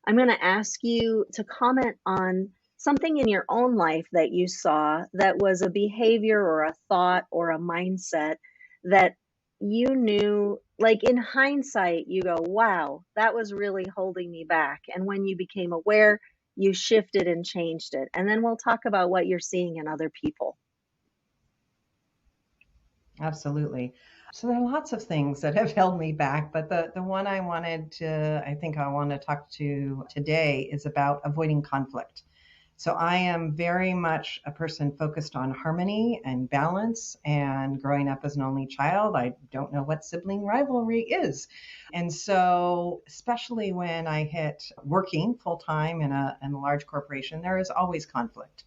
I'm going to ask you to comment on something in your own life that you saw that was a behavior or a thought or a mindset that you knew, like in hindsight, you go, wow, that was really holding me back. And when you became aware, you shifted and changed it. And then we'll talk about what you're seeing in other people. Absolutely. So there are lots of things that have held me back, but the one I want to talk to today is about avoiding conflict. So I am very much a person focused on harmony and balance, and growing up as an only child, I don't know what sibling rivalry is. And so, especially when I hit working full time in a large corporation, there is always conflict.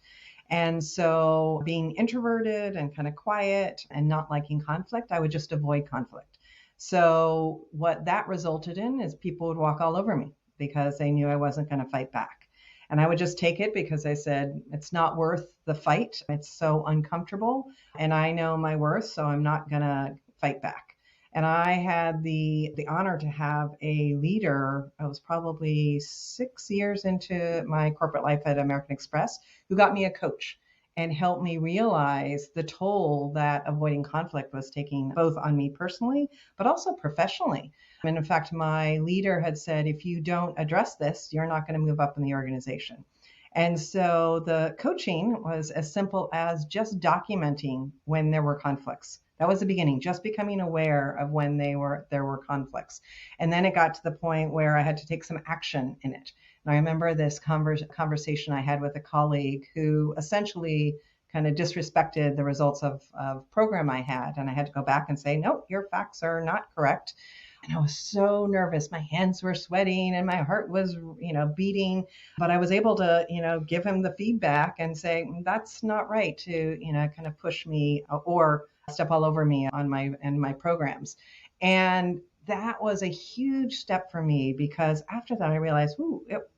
And so being introverted and kind of quiet and not liking conflict, I would just avoid conflict. So what that resulted in is people would walk all over me because they knew I wasn't going to fight back. And I would just take it because I said, it's not worth the fight. It's so uncomfortable. And I know my worth, so I'm not going to fight back. And I had the honor to have a leader. I was probably 6 years into my corporate life at American Express, who got me a coach and helped me realize the toll that avoiding conflict was taking both on me personally, but also professionally. And in fact, my leader had said, if you don't address this, you're not going to move up in the organization. And so the coaching was as simple as just documenting when there were conflicts. That was the beginning, just becoming aware of when there were conflicts. And then it got to the point where I had to take some action in it. And I remember this conversation I had with a colleague who essentially kind of disrespected the results of program I had. And I had to go back and say, no, your facts are not correct. And I was so nervous. My hands were sweating and my heart was, beating. But I was able to, give him the feedback and say, that's not right, to, kind of push me or step all over me on my programs. And that was a huge step for me, because after that I realized,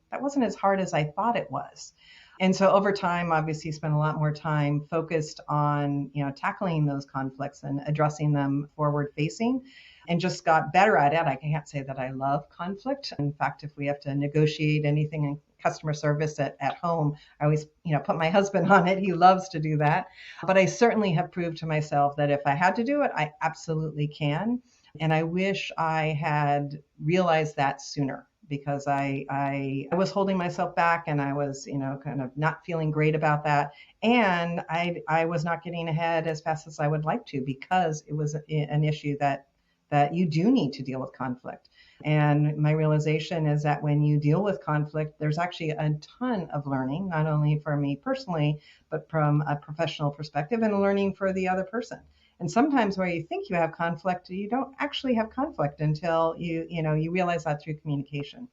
that wasn't as hard as I thought it was. And so over time, obviously spent a lot more time focused on, tackling those conflicts and addressing them forward facing, and just got better at it. I can't say that I love conflict. In fact, if we have to negotiate anything in customer service at home, I always, put my husband on it. He loves to do that. But I certainly have proved to myself that if I had to do it, I absolutely can. And I wish I had realized that sooner, because I was holding myself back, and I was, kind of not feeling great about that. And I was not getting ahead as fast as I would like to, because it was an issue that you do need to deal with conflict. And my realization is that when you deal with conflict, there's actually a ton of learning, not only for me personally, but from a professional perspective, and learning for the other person. And sometimes where you think you have conflict, you don't actually have conflict until you realize that through communication.